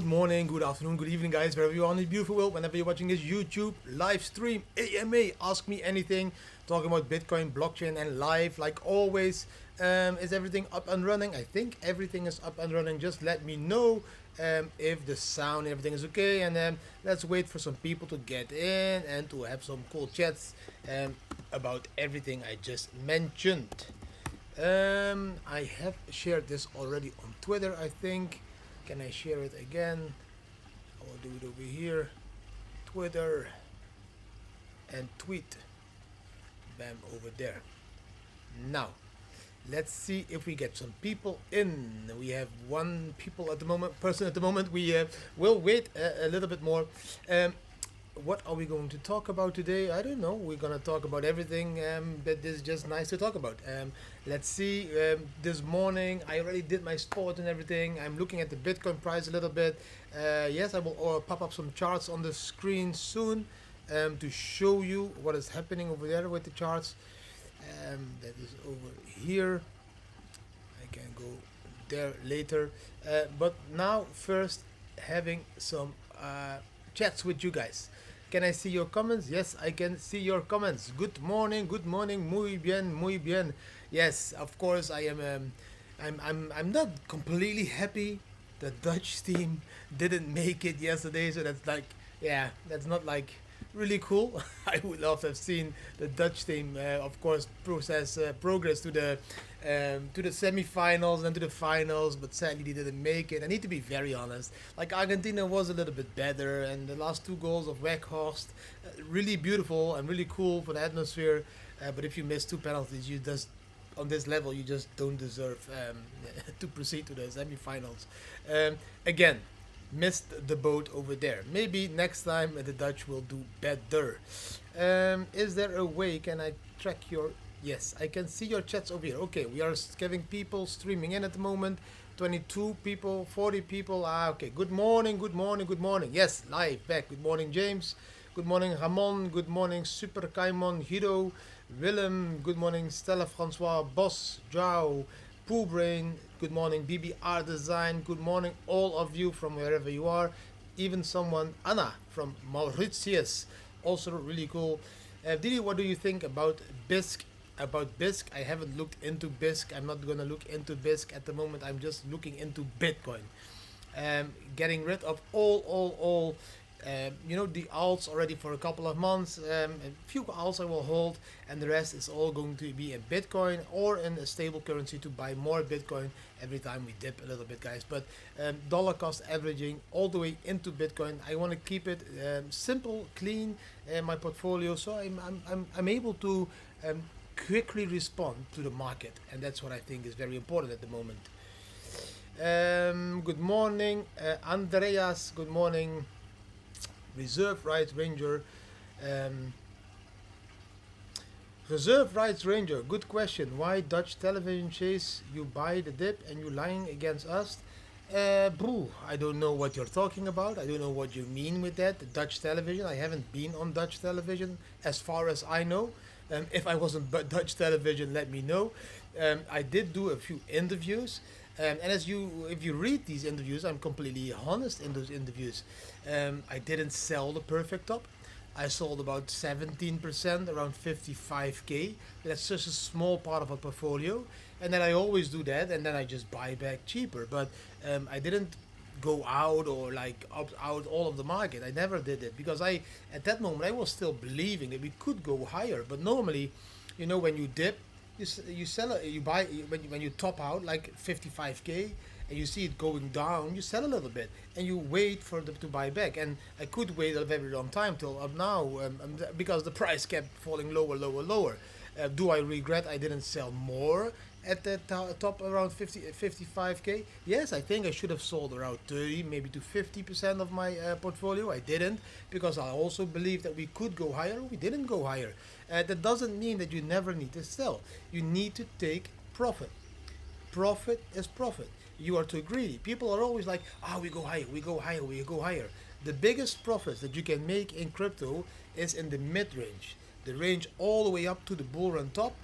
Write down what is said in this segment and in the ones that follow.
morning, good afternoon, good evening, guys, wherever you are in this beautiful world, whenever you're watching this YouTube live stream, AMA, Ask Me Anything, talking about Bitcoin, blockchain, and live, like always. Is everything up and running? I think everything is up and running. Just let me know if the sound and everything is okay, and let's wait for some people to get in and to have some cool chats about everything I just mentioned. I have shared this already on Twitter, I think. Can I share it again? I will do it over here. Twitter and tweet. Bam, over there. Now, let's see if we get some people in. We have one person at the moment. We will wait a little bit more. What are we going to talk about today? I don't know. We're going to talk about everything that is just nice to talk about. Let's see. This morning, I already did my sport and everything. I'm looking at the Bitcoin price a little bit. Yes, I will pop up some charts on the screen soon to show you what is happening over there with the charts. That is over here. I can go there later. But now, first, having some chats with you guys. Can I see your comments? Yes, I can see your comments. Good morning, muy bien, muy bien. Yes, of course I am. I'm not completely happy. The Dutch team didn't make it yesterday, so that's like, yeah, that's not like really cool. I would love to have seen the Dutch team, of course, progress to the semi-finals and to the finals, but sadly they didn't make it. I need to be very honest. Like Argentina was a little bit better, and the last two goals of Weghorst, really beautiful and really cool for the atmosphere. But if you miss two penalties, you just on this level you just don't deserve to proceed to the semi-finals. Again, missed the boat over there. Maybe next time the Dutch will do better. Is there a way can I track your... Yes, I can see your chats over here. Okay, we are having people streaming in at the moment. 22 people, 40 people. Okay. Good morning, good morning, good morning. Yes, live back. Good morning, James. Good morning, Ramon. Good morning, Super Kaimon, Hiro, Willem. Good morning, Stella Francois, Boss, Joao, Poolbrain. Good morning, BBR Design. Good morning, all of you from wherever you are. Even someone, Anna from Mauritius. Also really cool. Didi, what do you think about BISC? About BISC, I haven't looked into BISC. I'm not gonna look into BISC at the moment. I'm just looking into Bitcoin. Getting rid of all the alts already for a couple of months. A few alts I will hold, and the rest is all going to be in Bitcoin or in a stable currency to buy more Bitcoin every time we dip a little bit, guys. But dollar cost averaging all the way into Bitcoin. I want to keep it simple, clean in my portfolio, so I'm able to quickly respond to the market, and that's what I think is very important at the moment. Good morning, Andreas. Good morning, Reserve Rights Ranger. Reserve Rights Ranger, good question. Why Dutch television chase you buy the dip and you lying against us? I don't know what you're talking about. I don't know what you mean with that. The Dutch television, I haven't been on Dutch television as far as I know. If I was on Dutch television, let me know. I did do a few interviews. And if you read these interviews, I'm completely honest in those interviews. I didn't sell the perfect top. I sold about 17%, around 55k. That's just a small part of a portfolio. And then I always do that, and then I just buy back cheaper. But I didn't go out or like opt out all of the market. I never did it because at that moment I was still believing that we could go higher. But normally, when you dip, you sell it, you buy when you top out like 55k and you see it going down, you sell a little bit and you wait for them to buy back. And I could wait a very long time till up now because the price kept falling lower. Do I regret I didn't sell more at the top around 55k? Yes, I think I should have sold around 30, maybe to 50% of my portfolio. I didn't because I also believe that we could go higher. We didn't go higher. That doesn't mean that you never need to sell. You need to take profit. Profit is profit. You are too greedy. People are always like, we go higher, we go higher, we go higher. The biggest profits that you can make in crypto is in the mid-range. The range all the way up to the bull run top,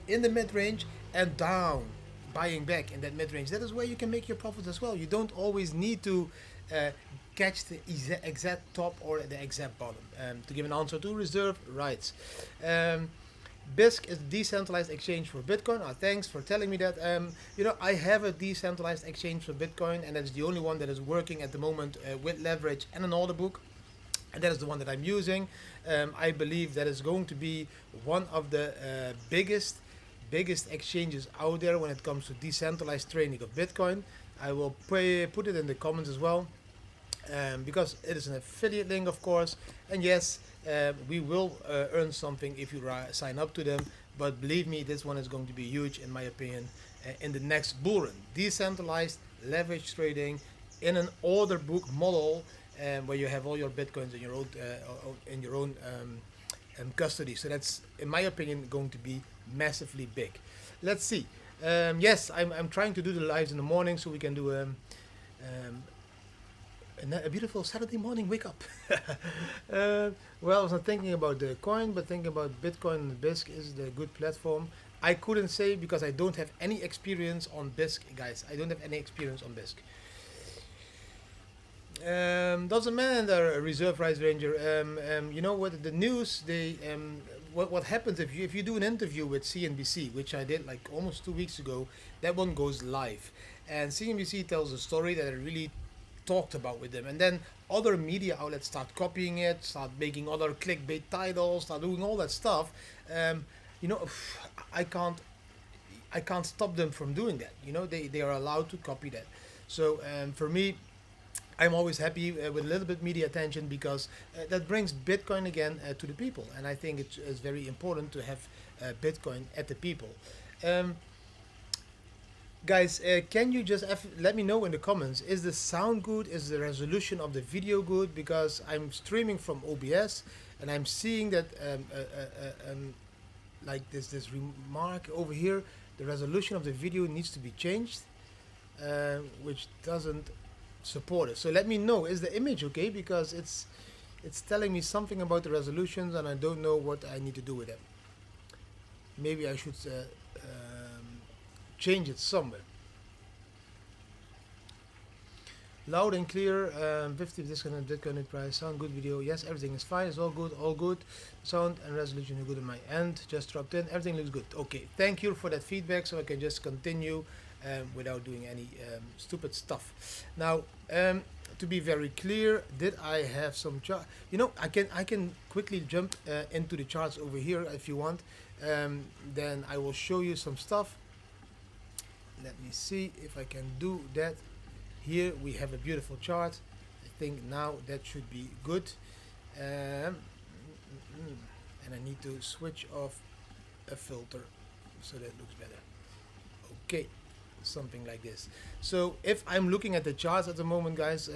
in the mid-range, and down buying back in that mid-range, that is where you can make your profits as well. You don't always need to uh, catch the exact top or the exact bottom. To give an answer to reserve rights. BISC is decentralized exchange for Bitcoin. Thanks for telling me that. I have a decentralized exchange for Bitcoin, and that's the only one that is working at the moment with leverage and an order book. And that is the one that I'm using. I believe that is going to be one of the biggest exchanges out there when it comes to decentralized trading of Bitcoin. I will put it in the comments as well, because it is an affiliate link, of course. And yes, we will earn something if you sign up to them. But believe me, this one is going to be huge, in my opinion, in the next bull run. Decentralized leverage trading in an order book model, where you have all your bitcoins in your own custody. So that's, in my opinion, going to be massively big. Let's see. Yes, I'm trying to do the lives in the morning so we can do a beautiful Saturday morning wake up. Well, I was not thinking about the coin, but thinking about Bitcoin and BISC is the good platform. I couldn't say because I don't have any experience on BISC, guys. I don't have any experience on BISC. Doesn't matter, reserve rights ranger. You know what? The news. What happens if you do an interview with CNBC, which I did like almost 2 weeks ago. That one goes live, and CNBC tells a story that I really talked about with them, and then other media outlets start copying it, start making other clickbait titles, start doing all that stuff. I can't stop them from doing that. They are allowed to copy that. So for me, I'm always happy with a little bit media attention, because that brings Bitcoin again to the people, and I think it's very important to have Bitcoin at the people. Guys, can you just let me know in the comments, is the sound good, is the resolution of the video good? Because I'm streaming from OBS and I'm seeing that like this remark over here, the resolution of the video needs to be changed, which doesn't support it. So let me know, is the image okay? Because it's telling me something about the resolutions and I don't know what I need to do with them. Maybe I should change it somewhere. Loud and clear. 50 discount Bitcoin price. Sound good video. Yes, everything is fine. It's all good. All good. Sound and resolution are good on my end. Just dropped in. Everything looks good. Okay. Thank you for that feedback, so I can just continue without doing any stupid stuff. Now, to be very clear, did I have some chart? I can quickly jump into the charts over here if you want. Then I will show you some stuff. Let me see if I can do that. Here we have a beautiful chart. I think now that should be good. And I need to switch off a filter so that looks better. Okay, something like this. So if I'm looking at the charts at the moment, guys,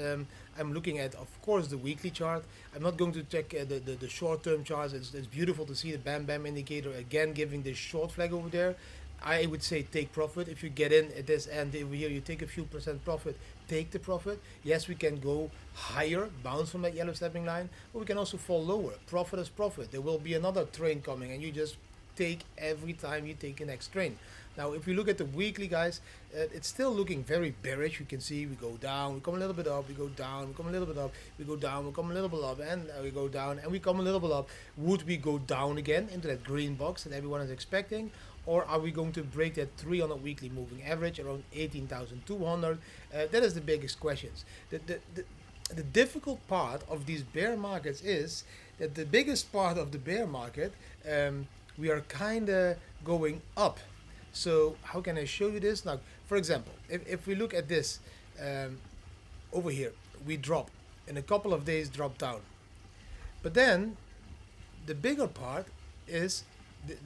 I'm looking at, of course, the weekly chart. I'm not going to check the short-term charts. It's beautiful to see the Bam Bam indicator again giving this short flag over there. I would say take profit. If you get in at this end over here, you take a few percent profit, take the profit. Yes, we can go higher, bounce from that yellow stepping line, but we can also fall lower. Profit is profit. There will be another train coming, and you just take every time you take the next train. Now, if you look at the weekly, guys, it's still looking very bearish. You can see we go down, we come a little bit up, we go down, we come a little bit up, we go down, we come a little bit up, and we go down, and we come a little bit up. Would we go down again into that green box that everyone is expecting? Or are we going to break that 300 weekly moving average around 18,200? That is the biggest questions. The difficult part of these bear markets is that the biggest part of the bear market, we are kind of going up. So how can I show you this? Now, for example, if we look at this over here, we drop. In a couple of days, drop down. But then the bigger part is,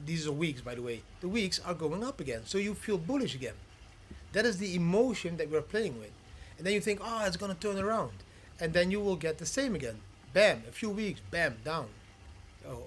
these are weeks, by the way. The weeks are going up again. So you feel bullish again. That is the emotion that we're playing with. And then you think, oh, it's going to turn around. And then you will get the same again. Bam, a few weeks, bam, down.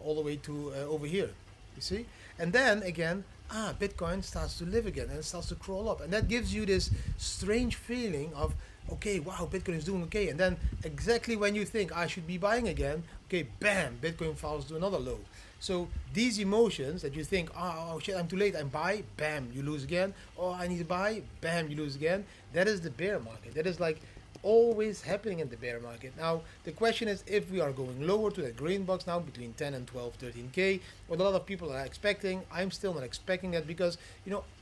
All the way to over here. You see? And then again, Bitcoin starts to live again and it starts to crawl up. And that gives you this strange feeling of, okay, wow, Bitcoin is doing okay. And then exactly when you think I should be buying again, okay, bam, Bitcoin falls to another low. So these emotions that you think, oh shit, I'm too late, I'm buy, bam, you lose again. Oh, I need to buy, bam, you lose again. That is the bear market. That is like always happening in the bear market. Now, the question is if we are going lower to that green box now between 10 and 12, 13K, what a lot of people are expecting. I'm still not expecting that because,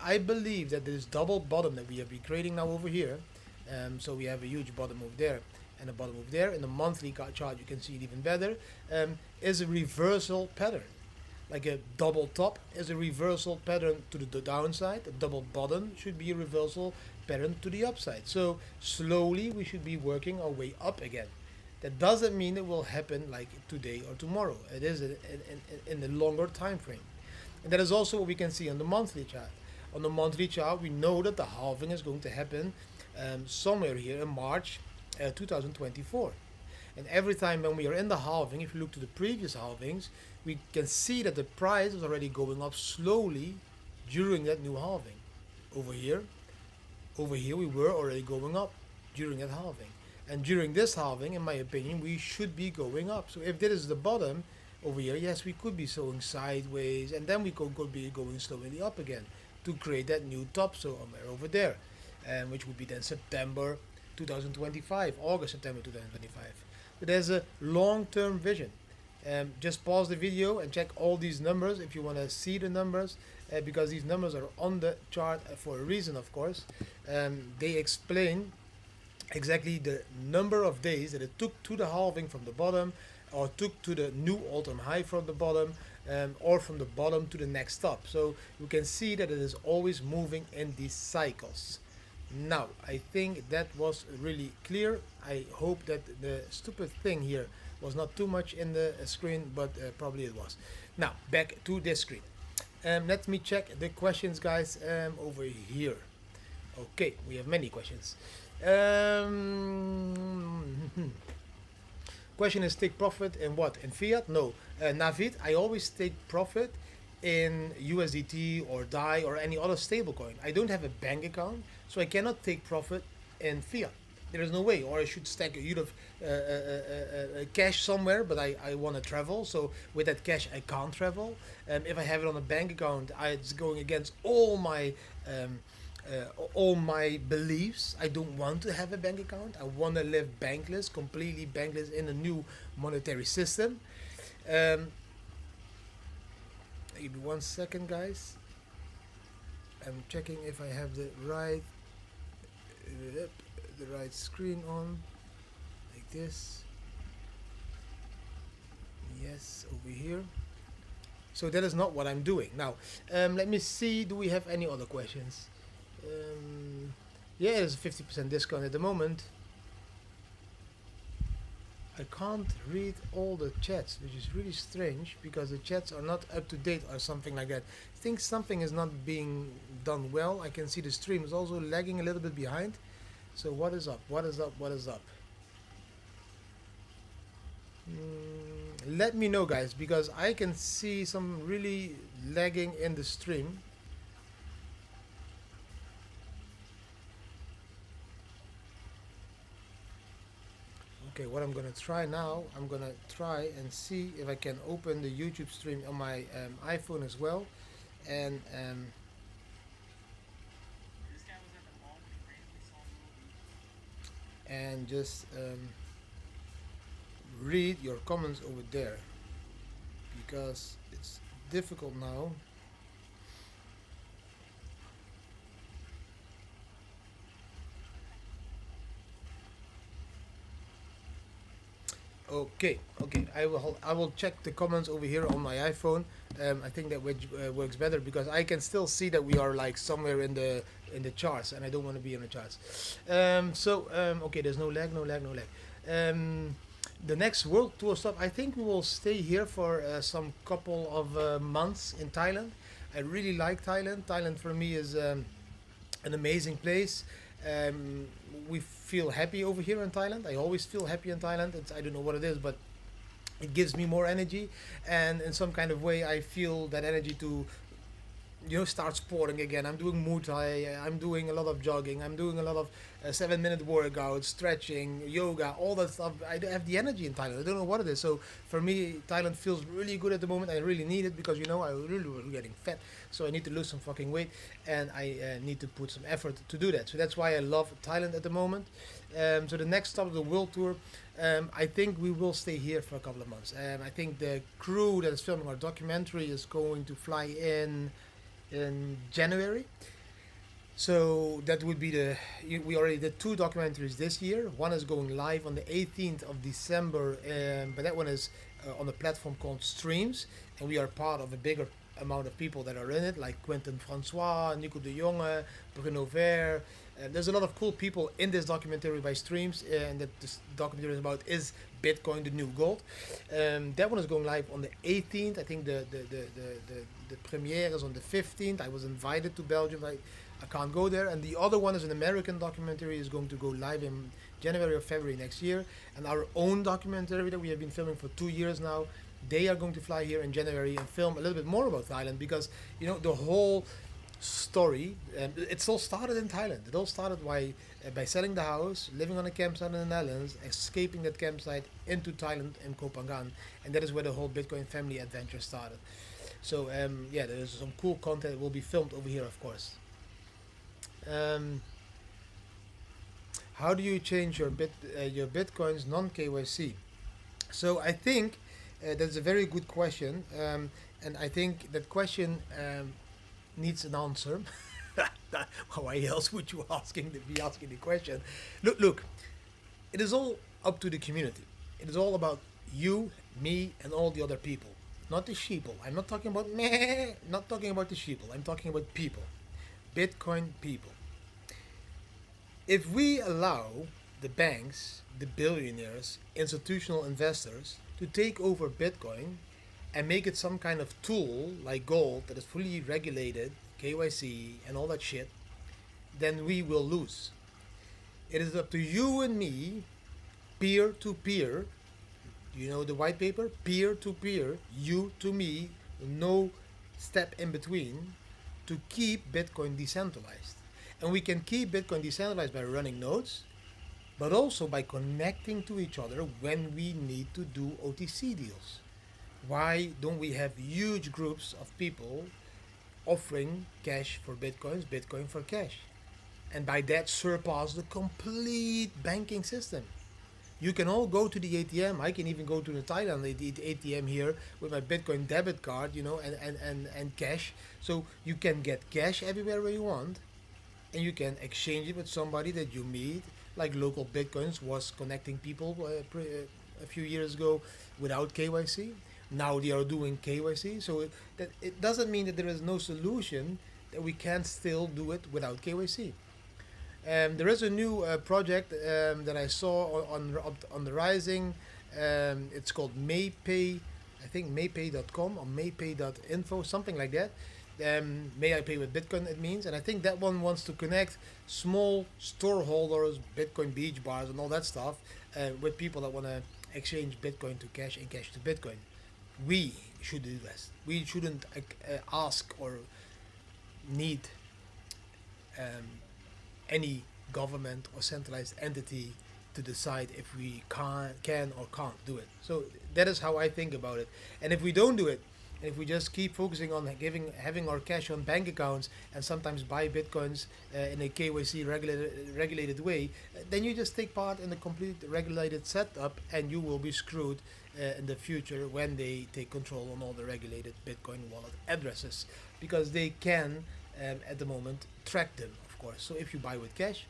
I believe that this double bottom that we have been creating now over here, so we have a huge bottom move there and a bottom move there. In the monthly chart, you can see it even better, is a reversal pattern. Like a double top is a reversal pattern to the downside. A double bottom should be a reversal pattern to the upside. So slowly we should be working our way up again. That doesn't mean it will happen like today or tomorrow. It is in the longer time frame. And that is also what we can see on the monthly chart. On the monthly chart, we know that the halving is going to happen somewhere here in March 2024. And every time when we are in the halving, if you look to the previous halvings, we can see that the price is already going up slowly during that new halving. Over here we were already going up during that halving. And during this halving, in my opinion, we should be going up. So if this is the bottom over here, yes, we could be going sideways, and then we could be going slowly up again to create that new top somewhere over there, which would be then September 2025, August, September 2025. But there's a long-term vision. Just pause the video and check all these numbers if you want to see the numbers, because these numbers are on the chart for a reason, of course. They explain exactly the number of days that it took to the halving from the bottom, or took to the new all-time high from the bottom, or from the bottom to the next top. So you can see that it is always moving in these cycles. Now, I think that was really clear. I hope that the stupid thing here was not too much in the screen, but probably it was. Now, back to this screen. Let me check the questions, guys, over here. Okay, we have many questions. Question is, take profit in what? In fiat? No. Navid, I always take profit in USDT or DAI or any other stablecoin. I don't have a bank account, so I cannot take profit in fiat. There is no way. Or I should stack a unit of cash somewhere, but I want to travel, so with that cash I can't travel. If I have it on a bank account, it's going against all my beliefs. I don't want to have a bank account. I want to live bankless, completely bankless in a new monetary system. Give me 1 second, guys. I'm checking if I have the right screen on, like this. Yes, over here. So that is not what I'm doing now. Let me see, do we have any other questions? Yeah, there's a 50% discount at the moment. I can't read all the chats, which is really strange because the chats are not up to date or something like that. I think something is not being done well. I can see the stream is also lagging a little bit behind. So what is up? What is up? What is up? Let me know, guys, because I can see some really lagging in the stream. Okay, what I'm gonna try now, I'm gonna try and see if I can open the YouTube stream on my iPhone as well, and just read your comments over there, because it's difficult now. Okay, I will check the comments over here on my iPhone. I think that works better because I can still see that we are like somewhere in the charts, and I don't want to be in the charts. Okay, there's no lag. The next world tour stop, I think we will stay here for some couple of months in Thailand. I really like Thailand. Thailand for me is an amazing place. We feel happy over here in Thailand. I always feel happy in Thailand. I don't know what it is, but it gives me more energy, and in some kind of way I feel that energy to start sporting again. I'm doing Muay Thai. I'm doing a lot of jogging. I'm doing a lot of 7 minute workouts, stretching, yoga, all that stuff. I don't have the energy in Thailand. I don't know what it is. So for me, Thailand feels really good at the moment. I really need it because I really was getting fat. So I need to lose some fucking weight, and I need to put some effort to do that. So that's why I love Thailand at the moment. So the next stop of the world tour, I think we will stay here for a couple of months. I think the crew that is filming our documentary is going to fly in January. So that would be we already did 2 documentaries this year. One is going live on the 18th of December, but that one is on a platform called Streams, and we are part of a bigger amount of people that are in it, like Quentin Francois, Nico de Jonge, Bruno Ver. There's a lot of cool people in this documentary by Streams, and that this documentary is about is Bitcoin the new gold. That one is going live on the 18th. I think the premiere is on the 15th. I was invited to Belgium. I can't go there. And the other one is an American documentary, is going to go live in January or February next year. And our own documentary that we have been filming for 2 years now, they are going to fly here in January and film a little bit more about Thailand, because the whole story, it all started in Thailand. It all started by selling the house, living on a campsite in the Netherlands, escaping that campsite into Thailand in Koh Phangan, and that is where the whole Bitcoin family adventure started. So there's some cool content that will be filmed over here, of course. How do you change your Bitcoins non-KYC? So I think that's a very good question, and I think that question needs an answer. Why else would you be asking the question? Look, it is all up to the community. It is all about you, me, and all the other people, not the sheeple. I'm not talking about meh, not talking about the sheeple. I'm talking about people, Bitcoin people. If we allow the banks, the billionaires, institutional investors to take over Bitcoin and make it some kind of tool like gold that is fully regulated, KYC, and all that shit, then we will lose. It is up to you and me, peer to peer. You know the white paper? Peer to peer, you to me, no step in between, to keep Bitcoin decentralized. And we can keep Bitcoin decentralized by running nodes, but also by connecting to each other when we need to do OTC deals. Why don't we have huge groups of people offering cash for Bitcoins, Bitcoin for cash? And by that surpass the complete banking system. You can all go to the ATM. I can even go to the Thailand ATM here with my Bitcoin debit card, and cash. So you can get cash everywhere where you want, and you can exchange it with somebody that you meet, like local Bitcoins was connecting people a few years ago without KYC. Now they are doing KYC, so it doesn't mean that there is no solution, that we can still do it without KYC. There is a new project that I saw on the Rising. It's called MayPay, I think maypay.com or maypay.info, something like that. May I pay with Bitcoin, it means. And I think that one wants to connect small store holders, Bitcoin beach bars and all that stuff, with people that want to exchange Bitcoin to cash and cash to Bitcoin. We should do this. We shouldn't ask or need any government or centralized entity to decide if we can or can't do it. So that is how I think about it. And if we don't do it, and if we just keep focusing on having our cash on bank accounts and sometimes buy Bitcoins in a KYC regulated way, then you just take part in a complete regulated setup, and you will be screwed in the future when they take control on all the regulated Bitcoin wallet addresses, because they can at the moment track them, of course. So if you buy with cash,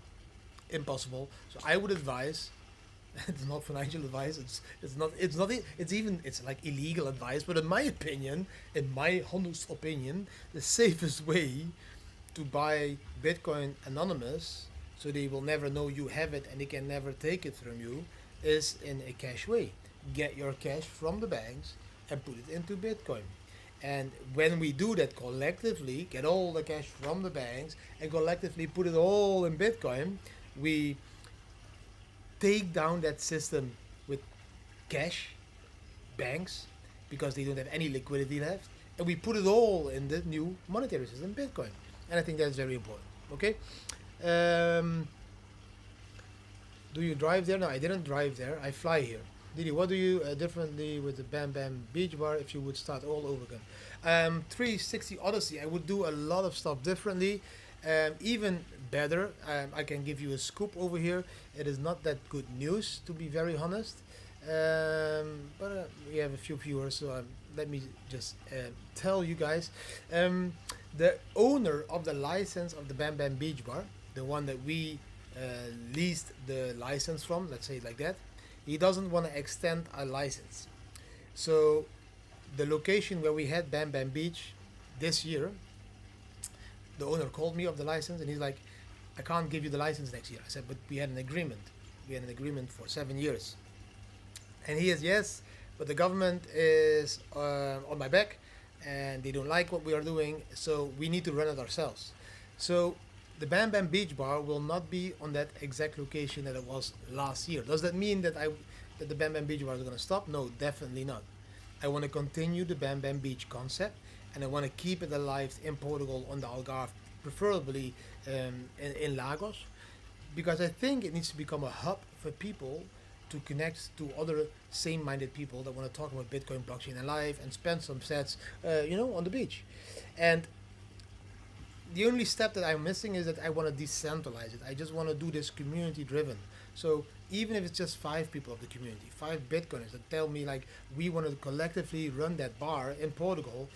impossible. So I would advise, it's not financial advice, it's like illegal advice, but in my honest opinion, the safest way to buy Bitcoin anonymous, so they will never know you have it and they can never take it from you, is in a cash way. Get your cash from the banks and put it into Bitcoin. And when we do that collectively, get all the cash from the banks and collectively put it all in Bitcoin, we take down that system with cash, banks, because they don't have any liquidity left, and we put it all in the new monetary system, Bitcoin. And I think that's very important. Okay. Um, do you drive there? No, I didn't drive there. I fly here. Didi, what do you differently with the Bam Bam Beach Bar if you would start all over again? 360 Odyssey, I would do a lot of stuff differently. Even better, I can give you a scoop over here. It is not that good news, to be very honest. But we have a few viewers, so let me just tell you guys. The owner of the license of the Bam Bam Beach Bar, the one that we leased the license from, let's say it like that, he doesn't want to extend our license. So the location where we had Bam Bam Beach this year, the owner called me of the license and he's like, I can't give you the license next year. I said, but we had an agreement. We had an agreement for 7 years. And he is, yes, but the government is on my back and they don't like what we are doing, so we need to run it ourselves. So the Bam Bam Beach Bar will not be on that exact location that it was last year. Does that mean that that the Bam Bam Beach Bar is going to stop? No, definitely not. I want to continue the Bam Bam Beach concept, and I want to keep it alive in Portugal on the Algarve, preferably in Lagos, because I think it needs to become a hub for people to connect to other same-minded people that want to talk about Bitcoin, blockchain, and life, and spend some sets, on the beach. And the only step that I'm missing is that I want to decentralize it. I just want to do this community-driven. So even if it's just 5 people of the community, 5 Bitcoiners that tell me like we want to collectively run that bar in Portugal,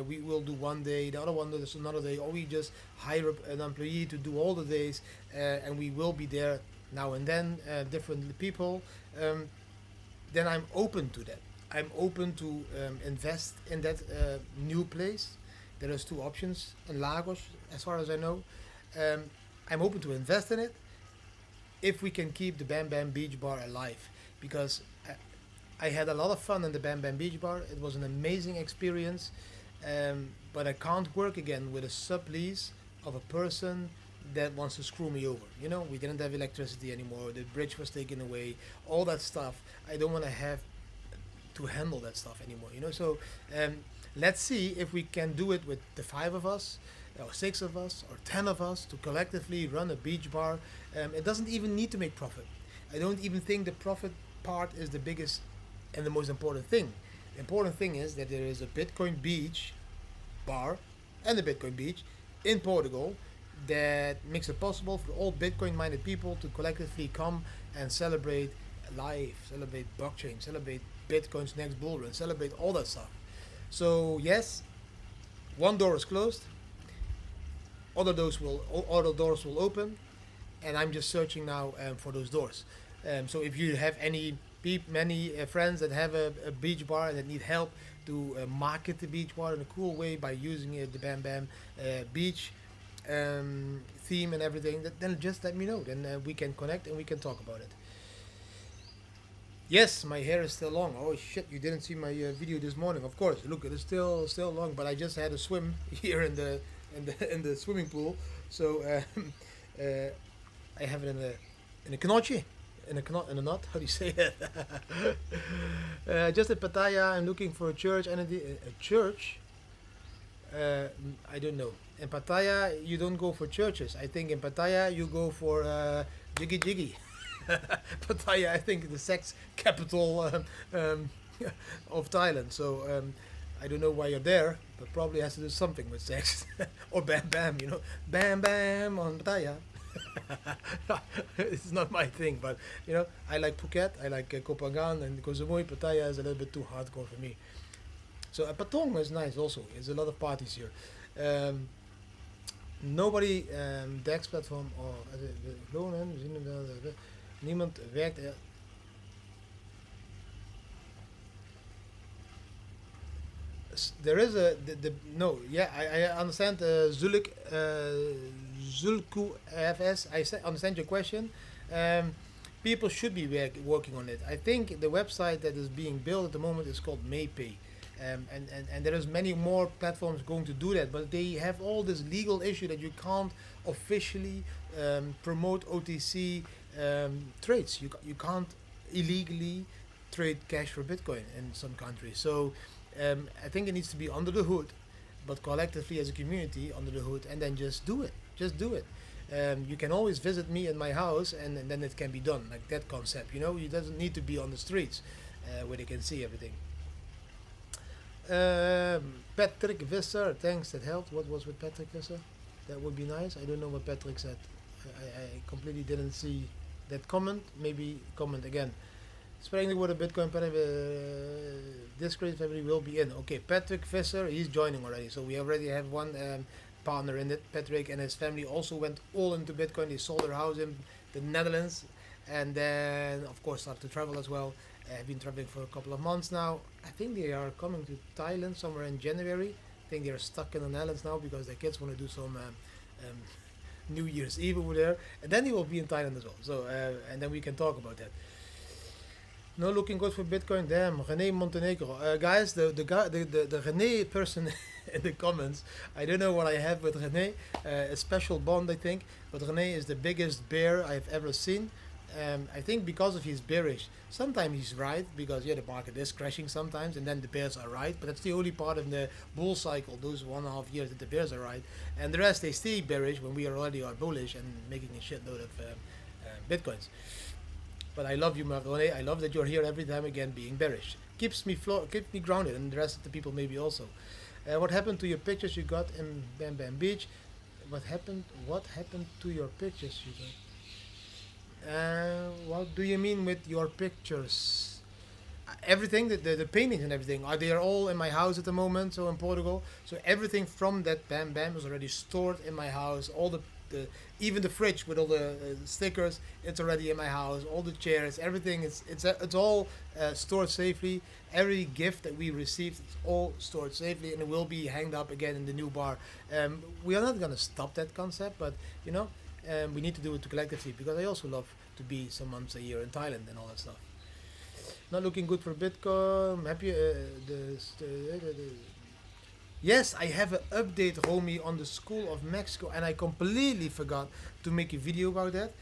we will do one day, the other one does another day, or we just hire an employee to do all the days, and we will be there now and then, different people. Then I'm open to that. I'm open to invest in that new place. There is 2 options in Lagos, as far as I know. I'm open to invest in it if we can keep the Bam Bam Beach Bar alive, because I had a lot of fun in the Bam Bam Beach Bar. It was an amazing experience, but I can't work again with a sublease of a person that wants to screw me over. We didn't have electricity anymore. The bridge was taken away. All that stuff. I don't want to have to handle that stuff anymore. So let's see if we can do it with the 5 of us, or 6 of us, or 10 of us to collectively run a beach bar. It doesn't even need to make profit. I don't even think the profit part is the biggest and the most important thing. The important thing is that there is a Bitcoin beach bar and a Bitcoin beach in Portugal that makes it possible for all Bitcoin-minded people to collectively come and celebrate life, celebrate blockchain, celebrate Bitcoin's next bull run, celebrate all that stuff. So yes, one door is closed, other doors will open, and I'm just searching now for those doors. So if you have many friends that have a beach bar and that need help to market the beach bar in a cool way by using the Bam Bam beach theme and everything, then just let me know. Then we can connect and we can talk about it. Yes, my hair is still long. Oh shit, you didn't see my video this morning. Of course, look, it is still long, but I just had a swim here in the swimming pool. So I have it in a knootje. In a knot, how do you say it? Just at Pattaya, I'm looking for a church. And a church? I don't know. In Pattaya, you don't go for churches. I think in Pattaya, you go for jiggy jiggy. Pattaya, I think, the sex capital of Thailand. So I don't know why you're there, but probably has to do something with sex. Or bam bam, bam bam on Pattaya. It's not my thing, but I like Phuket, I like Koh Phangan and Koh Samui. Pattaya is a little bit too hardcore for me. So Patong is nice also. There's a lot of parties here. Nobody DEX platform or niemand werkt er. There is no, yeah, I understand Zulku FS. Understand your question. People should be working on it. I think the website that is being built at the moment is called MayPay. And there is many more platforms going to do that, but they have all this legal issue that you can't officially promote OTC trades. You can't illegally trade cash for Bitcoin in some countries. So I think it needs to be under the hood, but collectively as a community under the hood, and then just do it. Just do it. You can always visit me in my house, and then it can be done, like that concept. You know, it doesn't need to be on the streets where they can see everything. Patrick Visser, thanks, that helped. What was with Patrick Visser? That would be nice. I don't know what Patrick said. I completely didn't see that comment. Maybe comment again. Spreading the word of Bitcoin, Discretion family will be in. Okay, Patrick Visser, he's joining already. So we already have one partner in it. Patrick and his family also went all into Bitcoin. They sold their house in the Netherlands, and then of course started to travel as well. Have been traveling for a couple of months now. I think they are coming to Thailand somewhere in January. I think they are stuck in the Netherlands now because their kids want to do some New Year's Eve over there, and then he will be in Thailand as well. So and then we can talk about that. No looking good for Bitcoin. Damn, René Montenegro. Guys, the René person in the comments. I don't know what I have with René. A special bond, I think. But René is the biggest bear I've ever seen. I think because of his bearish. Sometimes he's right because the market is crashing sometimes, and then the bears are right. But that's the only part of the bull cycle, those 1.5 years that the bears are right, and the rest they stay bearish when we already are bullish and making a shitload of bitcoins. But I love you, Marone. I love that you're here every time again being bearish. Keeps me grounded, and the rest of the people maybe also. What happened to your pictures you got in Bam Bam Beach? What happened to your pictures you got? What do you mean with your pictures? Everything, the paintings and everything, they are all in my house at the moment, so in Portugal. So everything from that Bam Bam is already stored in my house. All the even the fridge with all the stickers, it's already in my house. All the chairs, everything, it's all stored safely. Every gift that we received, it's all stored safely, and it will be hanged up again in the new bar. We are not gonna stop that concept, but you know, we need to do it collectively, because I also love to be some months a year in Thailand and all that stuff. Not looking good for Bitcoin. Happy yes, I have an update, Romy, on the School of Mexico, and I completely forgot to make a video about that.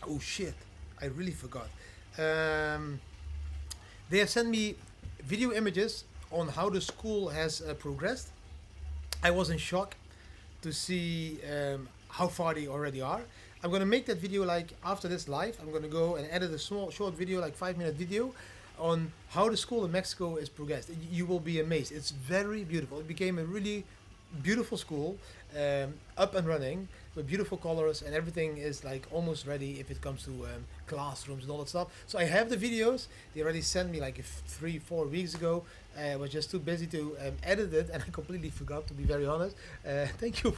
Oh shit, I really forgot. They have sent me video images on how the school has progressed. I was in shock to see how far they already are. I'm gonna make that video like after this live. I'm gonna go and edit a small short video, like 5-minute video, on how the school in Mexico is progressed. You will be amazed. It's very beautiful. It became a really beautiful school, up and running with beautiful colors, and everything is like almost ready if it comes to classrooms and all that stuff. So I have the videos. They already sent me like 3-4 weeks ago. I was just too busy to edit it, and I completely forgot, to be very honest. Thank you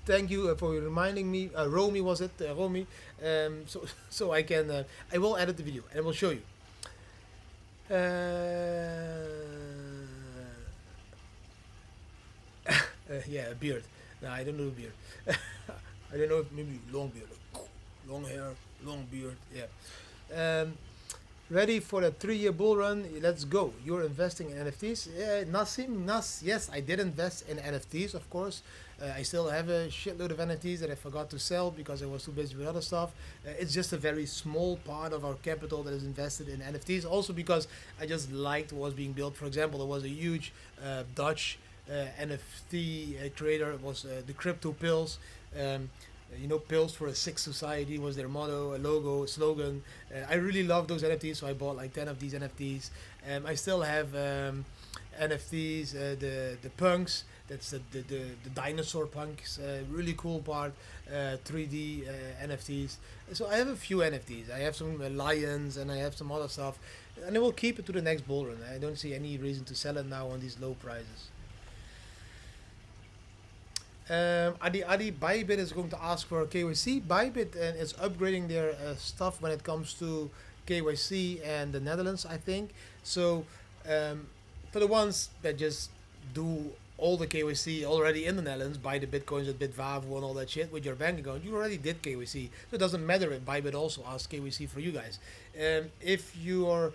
thank you for reminding me. Romy, was it? Romy. So I can. I will edit the video and I will show you. Yeah, a beard. No, I don't know a beard. I don't know if maybe long beard, long hair, long beard. Yeah. Ready for a 3-year bull run? Let's go. You're investing in NFTs? Nas. Yes, I did invest in NFTs, of course. I still have a shitload of NFTs that I forgot to sell because I was too busy with other stuff. It's just a very small part of our capital that is invested in NFTs. Also because I just liked what was being built. For example, there was a huge Dutch NFT creator. It was the Crypto Pills. You know, pills for a sick society was their motto, a logo, a slogan. I really love those NFTs, so I bought like 10 of these NFTs. I still have NFTs, the punks. That's the dinosaur punks, really cool part. 3D NFTs. So I have a few NFTs. I have some lions, and I have some other stuff, and I will keep it to the next bull run. I don't see any reason to sell it now on these low prices. Adi Bybit is going to ask for KYC. Bybit is upgrading their stuff when it comes to KYC and the Netherlands, I think. So for the ones that just do all the KYC already in the Netherlands, buy the bitcoins at Bitvavo and all that shit with your bank account, you already did KYC. So it doesn't matter if Bybit also asks KYC for you guys. If you are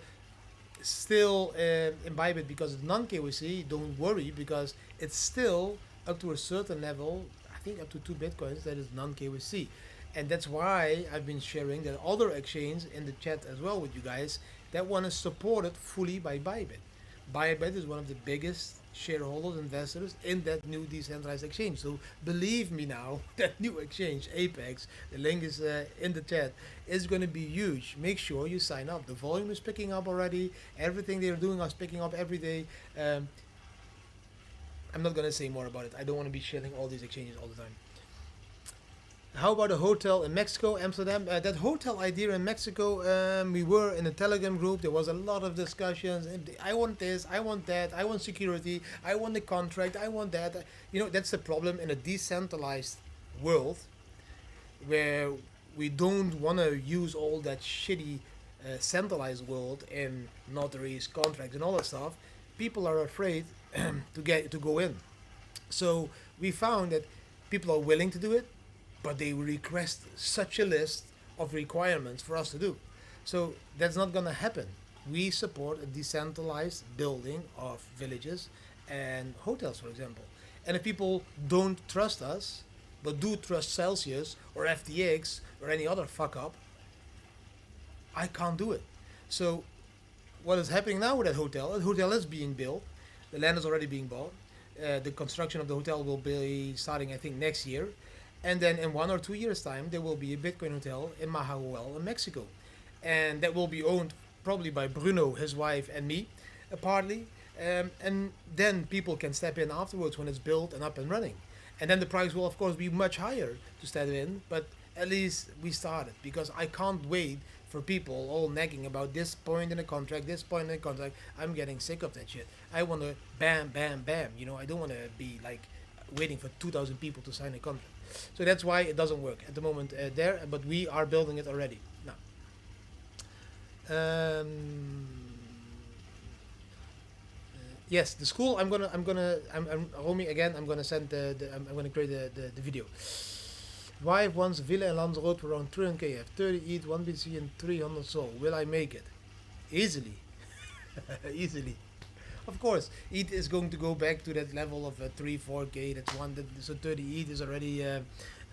still in Bybit because it's non-KYC, don't worry, because it's still up to a certain level, I think up to 2 bitcoins, that is non-KYC. And that's why I've been sharing that other exchange in the chat as well with you guys. That one is supported fully by Bybit. Bybit is one of the biggest shareholders, investors in that new decentralized exchange. So believe me now, that new exchange, Apex, the link is in the chat, is going to be huge. Make sure you sign up. The volume is picking up already. Everything they're doing is picking up every day. I'm not going to say more about it. I don't want to be sharing all these exchanges all the time. How about a hotel in Mexico, Amsterdam? That hotel idea in Mexico, we were in a Telegram group. There was a lot of discussions. I want this, I want that, I want security, I want the contract, I want that. You know, that's the problem in a decentralized world where we don't want to use all that shitty centralized world in notaries, contracts, and all that stuff. People are afraid to go in. So we found that people are willing to do it, but they request such a list of requirements for us to do. So that's not going to happen. We support a decentralized building of villages and hotels, for example. And if people don't trust us, but do trust Celsius or FTX or any other fuck up, I can't do it. So what is happening now with that hotel? The hotel is being built. The land is already being bought. The construction of the hotel will be starting, I think, next year. And then in 1 or 2 years' time, there will be a Bitcoin hotel in Mahahual in Mexico. And that will be owned probably by Bruno, his wife, and me, partly. And then people can step in afterwards when it's built and up and running. And then the price will, of course, be much higher to step in. But at least we started, because I can't wait for people all nagging about this point in the contract, this point in the contract. I'm getting sick of that shit. I want to bam, bam, bam. You know, I don't want to be like waiting for 2,000 people to sign a contract. So that's why it doesn't work at the moment there, but we are building it already now. Yes, the school. I'm Romy again. I'm gonna send I'm gonna create the video. Wife wants a villa in Lanzarote for around 300k. Have 30 ETH, 1 BTC, and 300 Sol. Will I make it? Easily, easily. Of course, ETH is going to go back to that level of 3-4k. That's one. So 30 ETH is already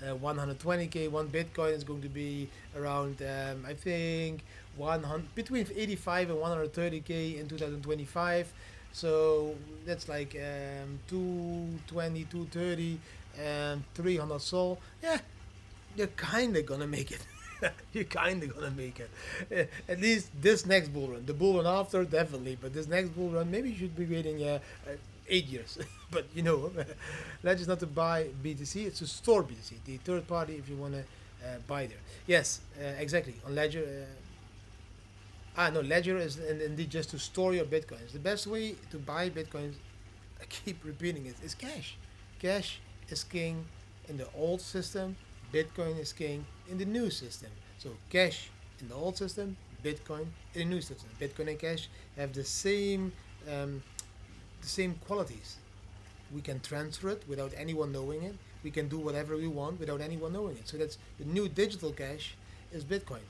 120k. One Bitcoin is going to be around, I think, 100 between 85 and 130k in 2025. So that's like 220, 230, and 300 Sol. Yeah, you're kinda gonna make it. You're kinda gonna make it. At least this next bull run. The bull run after, definitely. But this next bull run, maybe you should be waiting 8 years. But you know, Ledger is not to buy BTC, it's to store BTC. The third party, if you wanna buy there. Yes, exactly. On Ledger. No, Ledger is indeed just to store your Bitcoins. The best way to buy Bitcoins, I keep repeating it, is cash. Cash is king in the old system. Bitcoin is king in the new system. So cash in the old system, Bitcoin in the new system. Bitcoin and cash have the same qualities. We can transfer it without anyone knowing it. We can do whatever we want without anyone knowing it. So that's the new digital cash is Bitcoin.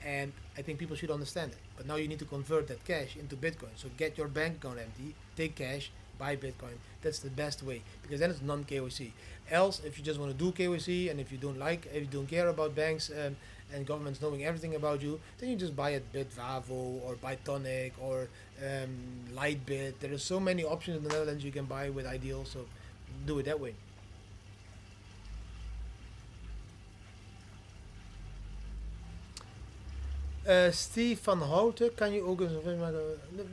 And I think people should understand it. But now you need to convert that cash into Bitcoin. So get your bank account empty, take cash, buy Bitcoin. That's the best way, because then it's non-KYC. Else, if you just want to do KYC, and if you don't care about banks and governments knowing everything about you, then you just buy at Bitvavo or Bitonic or Lightbit. There are so many options in the Netherlands you can buy with Ideal, so do it that way. Steve van Houten, can you ook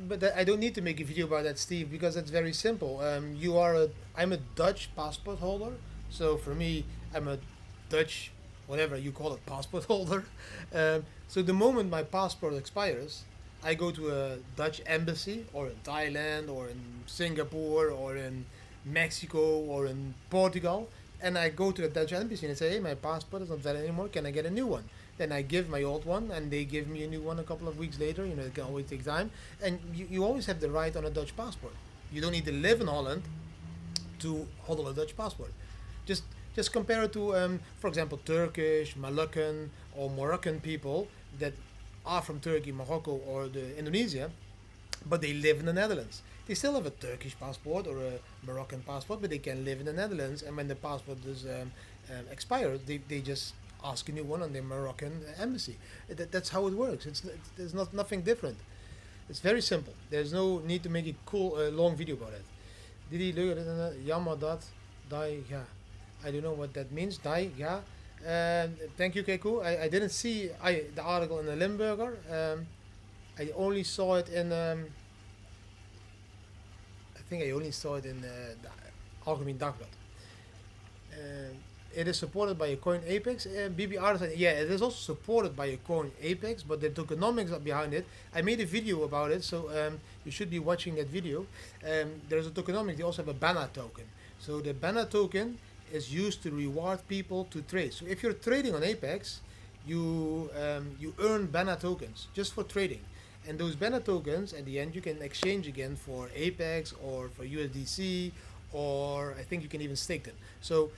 but I don't need to make a video about that, Steve, because it's very simple. I'm a Dutch passport holder, so for me, I'm a Dutch, whatever you call it, passport holder. So the moment my passport expires, I go to a Dutch embassy, or in Thailand, or in Singapore, or in Mexico, or in Portugal, and I go to the Dutch embassy and say, hey, my passport is not valid anymore, can I get a new one? Then I give my old one, and they give me a new one a couple of weeks later. You know, it can always take time. And you always have the right on a Dutch passport. You don't need to live in Holland to hold a Dutch passport. Just compare it to, for example, Turkish, Moluccan, or Moroccan people that are from Turkey, Morocco, or Indonesia, but they live in the Netherlands. They still have a Turkish passport or a Moroccan passport, but they can live in the Netherlands. And when the passport is expired, they just ask a new one on the Moroccan embassy. That's how it works. There's not nothing different. It's very simple. There's no need to make a cool long video about it. Did he look at it? Yama dot dai ja. I don't know what that means. Dai ja. Thank you, Keku. I didn't see the article in the Limburger. I only saw it in. I think I only saw it in the Algemeen Dagblad. It is supported by a coin Apex. BBR said, yeah, it is also supported by a coin Apex, but the tokenomics are behind it. I made a video about it, so you should be watching that video. There's a tokenomics. They also have a BANA token. So the BANA token is used to reward people to trade. So if you're trading on Apex, you earn BANA tokens just for trading. And those BANA tokens, at the end, you can exchange again for Apex or for USDC, or I think you can even stake them. So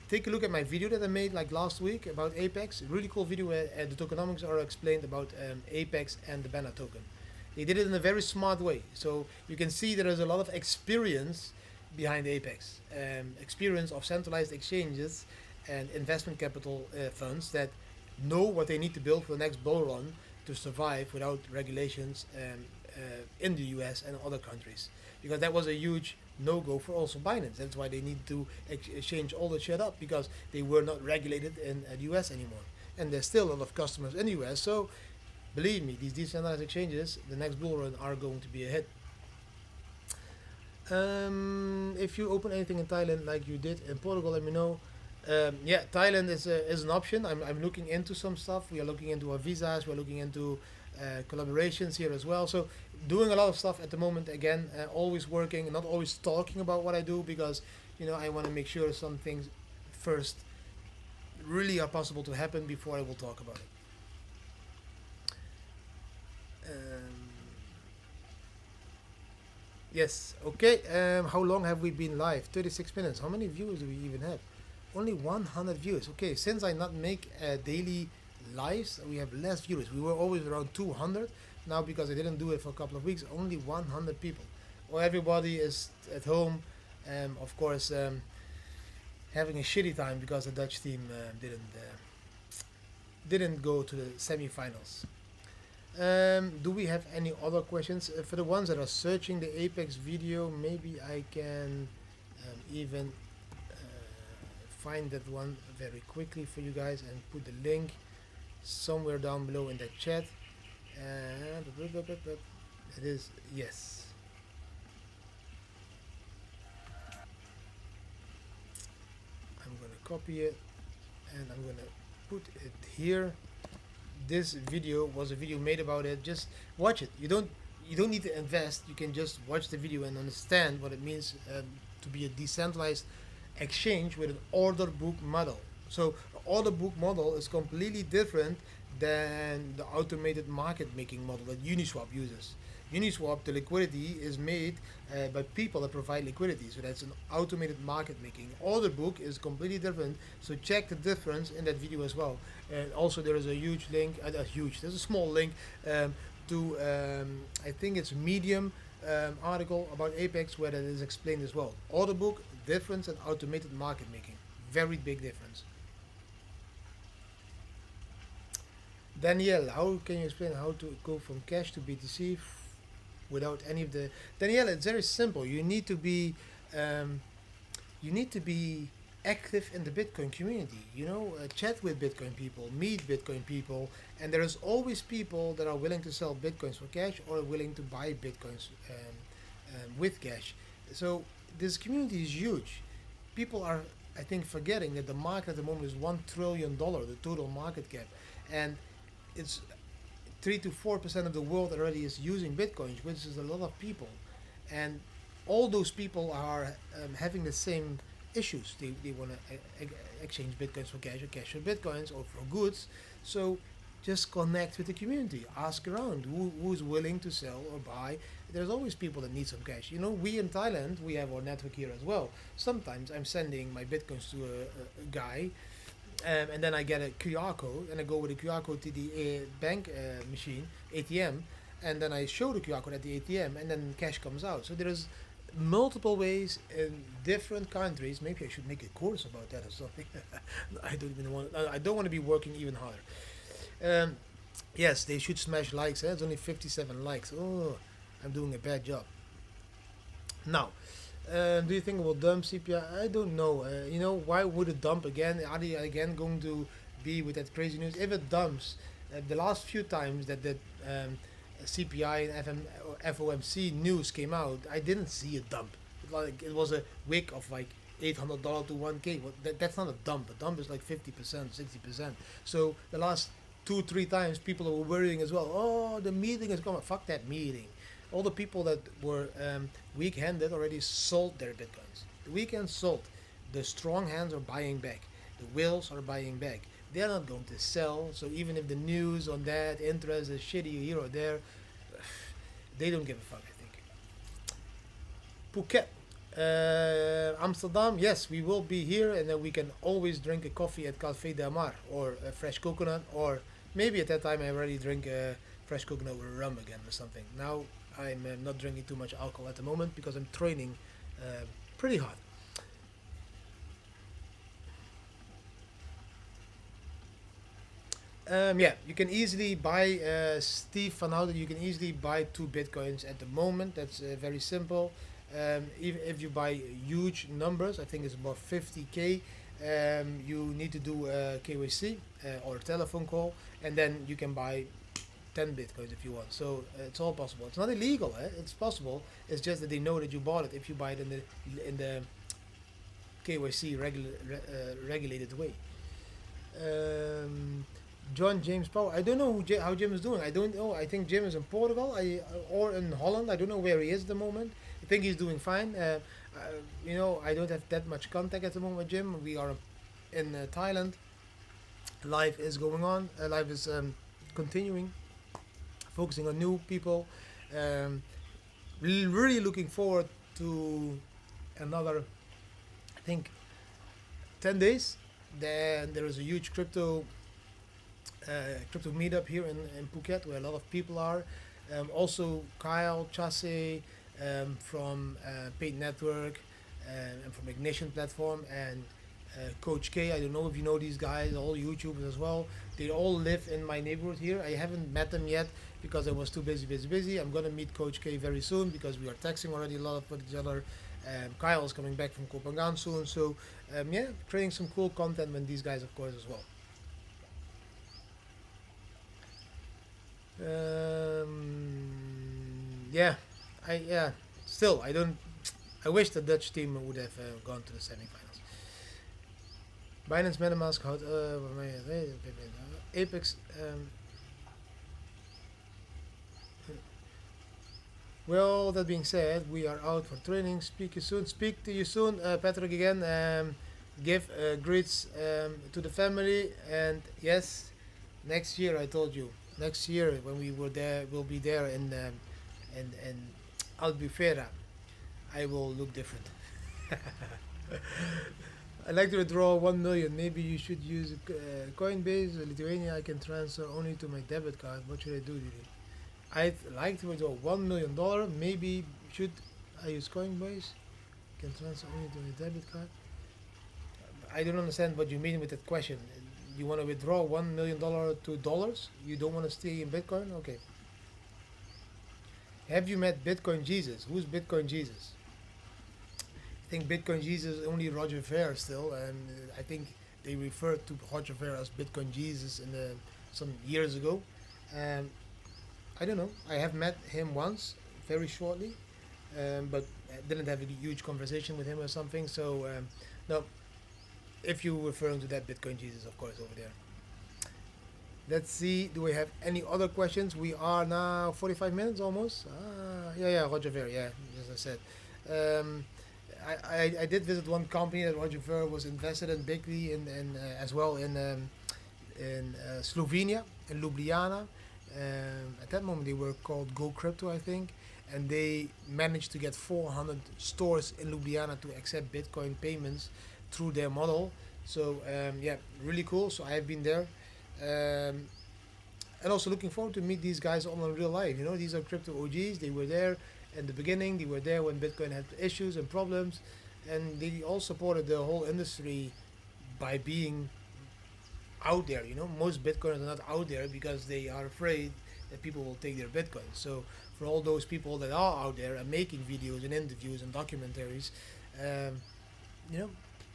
take a look at my video that I made like last week about Apex. Really cool video where the tokenomics are explained about Apex and the BANA token. They did it in a very smart way. So you can see there is a lot of experience behind Apex. Experience of centralized exchanges and investment capital funds that know what they need to build for the next bull run to survive without regulations in the US and other countries. Because that was a huge no-go for also Binance. That's why they need to exchange all the shit up, because they were not regulated in the US anymore. And there's still a lot of customers in the US, so believe me, these decentralized exchanges, the next bull run are going to be a hit. If you open anything in Thailand like you did in Portugal, let me know. Yeah, Thailand is an option. I'm looking into some stuff. We are looking into our visas. We're looking into collaborations here as well. So doing a lot of stuff at the moment. Again, always working, not always talking about what I do, because I want to make sure some things first really are possible to happen before I will talk about it. Yes. Okay. How long have we been live? 36 minutes. How many viewers do we even have? Only 100 viewers. Okay, since I not make daily lives, we have less viewers. We were always around 200. Now, because I didn't do it for a couple of weeks, only 100 people. Well, everybody is at home, of course, having a shitty time because the Dutch team didn't go to the semi-finals. Do we have any other questions? For the ones that are searching the Apex video, maybe I can even find that one very quickly for you guys and put the link somewhere down below in the chat. It is, yes. I'm gonna copy it and I'm gonna put it here. This video was a video made about it. Just watch it. You don't need to invest. You can just watch the video and understand what it means to be a decentralized exchange with an order book model. So the order book model is completely different than the automated market making model that Uniswap uses. Uniswap, the liquidity is made by people that provide liquidity, so that's an automated market making. Order book is completely different, so check the difference in that video as well. And also there is a huge link, there's a small link to I think it's Medium article about Apex where that is explained as well. Order book difference and automated market making, very big difference. Danielle, how can you explain how to go from cash to BTC without any of the... Danielle, it's very simple. You need to be active in the Bitcoin community. Chat with Bitcoin people, meet Bitcoin people, and there is always people that are willing to sell Bitcoins for cash or willing to buy Bitcoins with cash. So this community is huge. People are, I think, forgetting that the market at the moment is $1 trillion, the total market cap, and it's 3 to 4% of the world already is using Bitcoins, which is a lot of people, and all those people are having the same issues. They want to exchange Bitcoins for cash or cash for Bitcoins or for goods. So just connect with the community, ask around who's willing to sell or buy. There's always people that need some cash. We in Thailand, we have our network here as well. Sometimes I'm sending my Bitcoins to a guy, and then I get a QR code, and I go with the QR code to the bank machine, ATM, and then I show the QR code at the ATM, and then cash comes out. So there is multiple ways in different countries. Maybe I should make a course about that or something. I don't even want. I don't want to be working even harder. Um, yes, they should smash likes. It's only 57 likes. Oh, I'm doing a bad job. Now, do you think it will dump CPI? I don't know. Why would it dump again? Are they again going to be with that crazy news? If it dumps, the last few times that um, CPI and FOMC news came out, I didn't see a dump. It was a wick of like $800 to 1K. Well, that's not a dump. A dump is like 50%, 60%. So the last 2, 3 times, people were worrying as well. Oh, the meeting is coming. Fuck that meeting. All the people that were weak-handed already sold their bitcoins. The weak-hand sold. The strong hands are buying back. The whales are buying back. They're not going to sell. So even if the news on that interest is shitty here or there, they don't give a fuck, I think. Phuket. Amsterdam, yes, we will be here, and then we can always drink a coffee at Café Del Mar or a fresh coconut, or maybe at that time I already drink a fresh coconut with rum again or something. Now I'm not drinking too much alcohol at the moment because I'm training pretty hard. Yeah, you can easily buy, Steve Van Houten, you can easily buy 2 bitcoins at the moment. That's very simple. Even if you buy huge numbers, I think it's about 50K, you need to do a KYC or a telephone call, and then you can buy 10 bitcoins if you want. So it's all possible. It's not illegal, it's possible. It's just that they know that you bought it if you buy it in the KYC regulated way. John James Power. I don't know how Jim is doing. I don't know. I think Jim is in Portugal, or in Holland. I don't know where he is at the moment. I think he's doing fine. I don't have that much contact at the moment with Jim. We are in Thailand. Life is going on. Life is continuing. Focusing on new people. Really looking forward to another, I think, 10 days. Then there is a huge crypto meetup here in Phuket where a lot of people are. Also, Kyle Chase from Paid Network and from Ignition Platform, and Coach K. I don't know if you know these guys, all YouTubers as well. They all live in my neighborhood here. I haven't met them yet because I was too busy. I'm gonna meet Coach K very soon because we are texting already a lot with each other. Kyle's coming back from Kopangan soon, so yeah, creating some cool content with these guys, of course, as well. Yeah, Still, I don't. I wish the Dutch team would have gone to the semifinals. Binance MetaMask, Apex. Well, that being said, we are out for training. Speak you soon. Speak to you soon, Patrick again. Give greets to the family, and yes, next year I told you. Next year when we were there, we'll be there in Albufeira. I will look different. I'd like to withdraw 1 million. Maybe you should use Coinbase, Lithuania. I can transfer only to my debit card. What should I do, Didi? I'd like to withdraw $1 million. Maybe should I use Coinbase? Can transfer only to my debit card. I don't understand what you mean with that question. You want to withdraw $1 million to dollars? You don't want to stay in Bitcoin? Okay. Have you met Bitcoin Jesus? Who's Bitcoin Jesus? I think Bitcoin Jesus is only Roger Ver still, and I think they referred to Roger Ver as Bitcoin Jesus some years ago. Um, I don't know. I have met him once, very shortly, but I didn't have a huge conversation with him or something. So no, if you're referring to that Bitcoin Jesus, of course, over there. Let's see. Do we have any other questions? We are now 45 minutes almost. Yeah, Roger Ver. Yeah, as I said. Um, I did visit one company that Roger Ver was invested in bigly in as well in Slovenia, in Ljubljana. At that moment, they were called Go Crypto, I think, and they managed to get 400 stores in Ljubljana to accept Bitcoin payments through their model. So yeah, really cool. So I have been there, and also looking forward to meet these guys all in real life. You know, these are crypto OGs. They were there in the beginning. They were there when Bitcoin had issues and problems, and they all supported the whole industry by being out there. You know, most Bitcoiners are not out there because they are afraid that people will take their Bitcoin. So for all those people that are out there and making videos and interviews and documentaries, um, you know,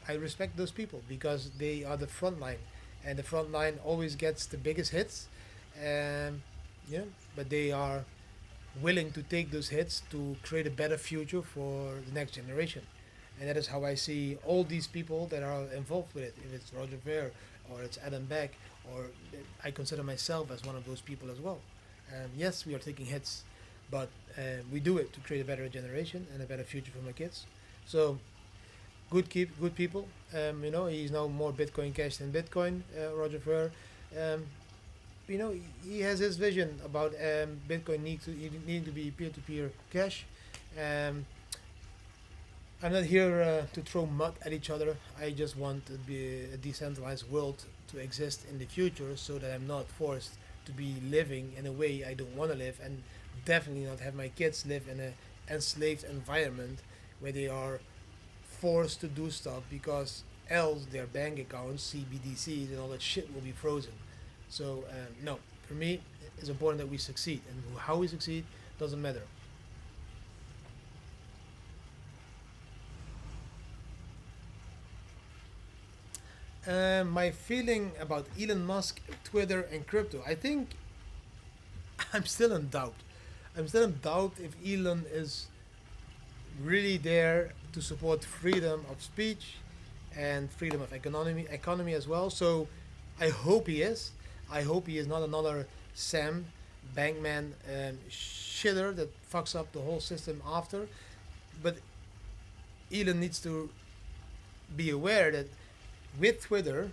I respect those people because they are the front line, and the front line always gets the biggest hits. Um, yeah, but they are willing to take those hits to create a better future for the next generation. And that is how I see all these people that are involved with it. If it's Roger Ver or it's Adam Beck, or I consider myself as one of those people as well. Yes, we are taking hits, but we do it to create a better generation and a better future for my kids. So good people. You know, he's now more Bitcoin Cash than Bitcoin. Roger Ver. Um, you know, he has his vision about Bitcoin need to be peer-to-peer cash. Um, I'm not here to throw mud at each other. I just want to be a decentralized world to exist in the future, so that I'm not forced to be living in a way I don't want to live, and definitely not have my kids live in a enslaved environment where they are forced to do stuff because else their bank accounts, CBDCs, and all that shit will be frozen. So no, for me, it's important that we succeed, and how we succeed doesn't matter. My feeling about Elon Musk, Twitter, and crypto. I think I'm still in doubt. I'm still in doubt if Elon is really there to support freedom of speech and freedom of economy as well. So I hope he is. I hope he is not another Sam Bankman shitter that fucks up the whole system after. But Elon needs to be aware that with Twitter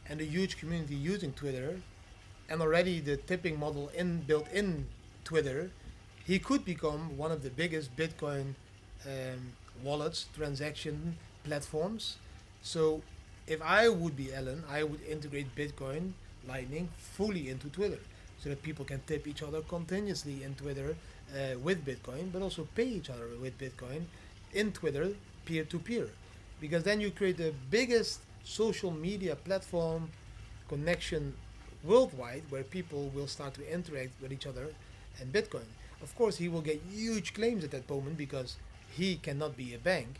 and the huge community using Twitter and already the tipping model built in Twitter, he could become one of the biggest Bitcoin wallets, transaction platforms. So if I would be Ellen, I would integrate Bitcoin Lightning fully into Twitter so that people can tip each other continuously in Twitter with Bitcoin, but also pay each other with Bitcoin in Twitter peer to peer. Because then you create the biggest social media platform connection worldwide where people will start to interact with each other and Bitcoin. Of course, he will get huge claims at that moment because he cannot be a bank.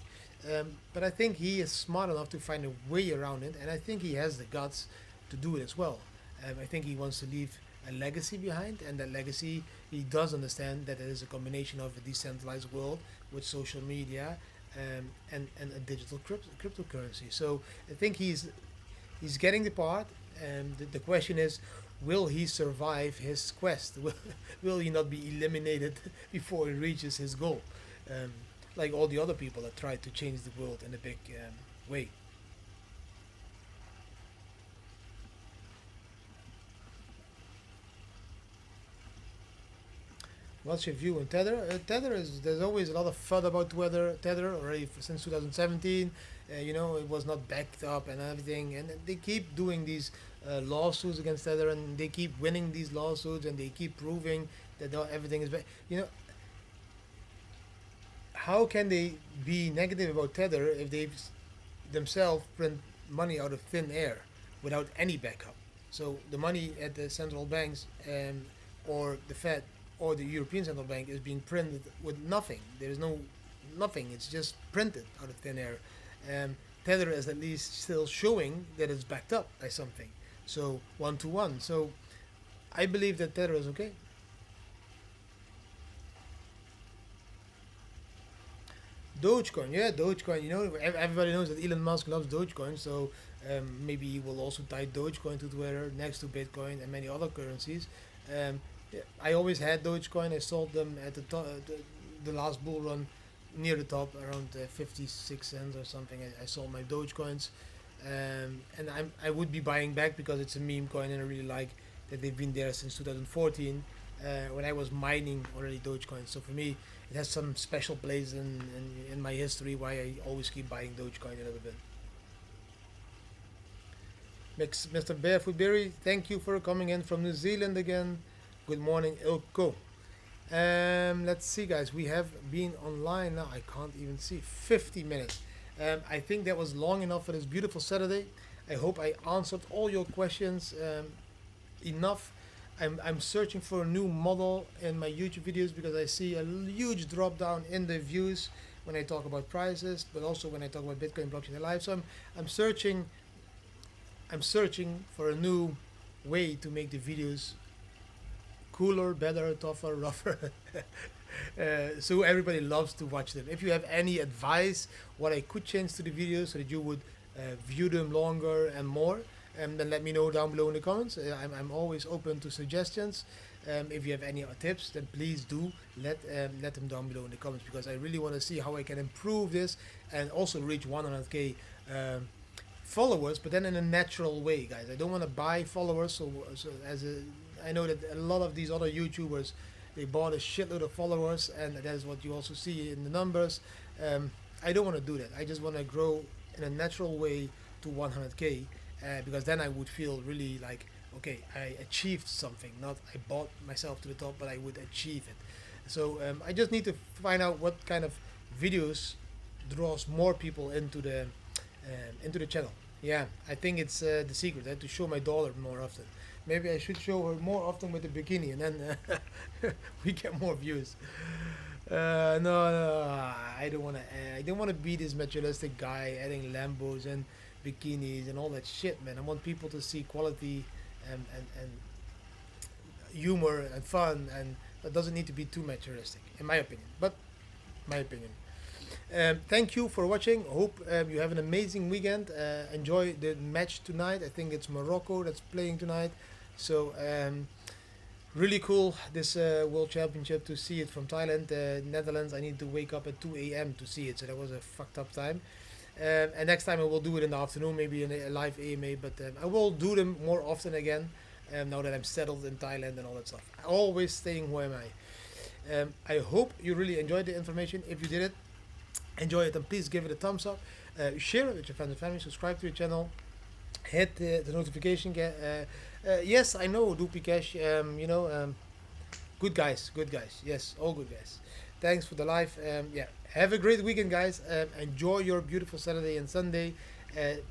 But I think he is smart enough to find a way around it, and I think he has the guts to do it as well. I think he wants to leave a legacy behind, and that legacy, he does understand that it is a combination of a decentralized world with social media and a digital cryptocurrency. So I think he's getting the part, and the question is, will he survive his quest? Will he not be eliminated before he reaches his goal? Um, like all the other people that tried to change the world in a big way. What's your view on Tether? Tether is there's always a lot of FUD about Tether already since 2017. You know, it was not backed up and everything, and they keep doing these lawsuits against Tether, and they keep winning these lawsuits, and they keep proving that everything is back. You know, how can they be negative about Tether if they themselves print money out of thin air without any backup? So the money at the central banks or the Fed or the European Central Bank is being printed with nothing. There is no nothing. It's just printed out of thin air. Tether is at least still showing that it's backed up by something. So 1 to 1. So I believe that Tether is okay. Dogecoin, yeah, Dogecoin. You know, everybody knows that Elon Musk loves Dogecoin, so maybe he will also tie Dogecoin to Twitter next to Bitcoin and many other currencies. Um, yeah, I always had Dogecoin. I sold them at the last bull run near the top, around 56 cents or something. I sold my Dogecoins, and I would be buying back because it's a meme coin, and I really like that they've been there since 2014 when I was mining already Dogecoin. So for me, it has some special place in my history why I always keep buying Dogecoin a little bit. Mr. Barefoot Berry, thank you for coming in from New Zealand again. Good morning, Ilko. Let's see, guys. We have been online now. I can't even see 50 minutes. I think that was long enough for this beautiful Saturday. I hope I answered all your questions enough. I'm searching for a new model in my YouTube videos because I see a huge drop down in the views when I talk about prices, but also when I talk about Bitcoin, blockchain, and live. So I'm searching for a new way to make the videos cooler, better, tougher, rougher. So everybody loves to watch them. If you have any advice what I could change to the videos so that you would view them longer and more, then let me know down below in the comments. I'm always open to suggestions. If you have any tips, then please do let them down below in the comments, because I really want to see how I can improve this and also reach 100k followers, but then in a natural way, guys. I don't want to buy followers. I know that a lot of these other YouTubers, they bought a shitload of followers, and that is what you also see in the numbers. I don't want to do that. I just want to grow in a natural way to 100k, because then I would feel really like, okay, I achieved something. Not I bought myself to the top, but I would achieve it. So I just need to find out what kind of videos draws more people into the channel. Yeah, I think it's the secret. I have to show my daughter more often. Maybe I should show her more often with the bikini, and then we get more views. No, I don't want to. I don't want to be this materialistic guy adding Lambos and bikinis and all that shit, man. I want people to see quality and humor and fun, and that doesn't need to be too materialistic, in my opinion. But my opinion. Thank you for watching. Hope you have an amazing weekend. Enjoy the match tonight. I think it's Morocco that's playing tonight. So really cool, this World Championship, to see it from Thailand. Netherlands, I need to wake up at 2 a.m. to see it, so that was a fucked up time. And next time I will do it in the afternoon, maybe in a live AMA, but I will do them more often again, now that I'm settled in Thailand and all that stuff. Always staying who am I. I hope you really enjoyed the information. If you did it, enjoy it, and please give it a thumbs up. Share it with your friends and family. Subscribe to the channel. Hit the notification. Yes, I know, Doopy Cash. Good guys. Yes, all good guys. Thanks for the live. Yeah, have a great weekend, guys. Enjoy your beautiful Saturday and Sunday.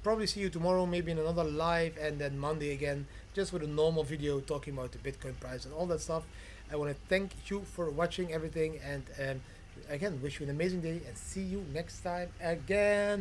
Probably see you tomorrow, maybe in another live, and then Monday again, just with a normal video talking about the Bitcoin price and all that stuff. I want to thank you for watching everything, and again, wish you an amazing day, and see you next time again.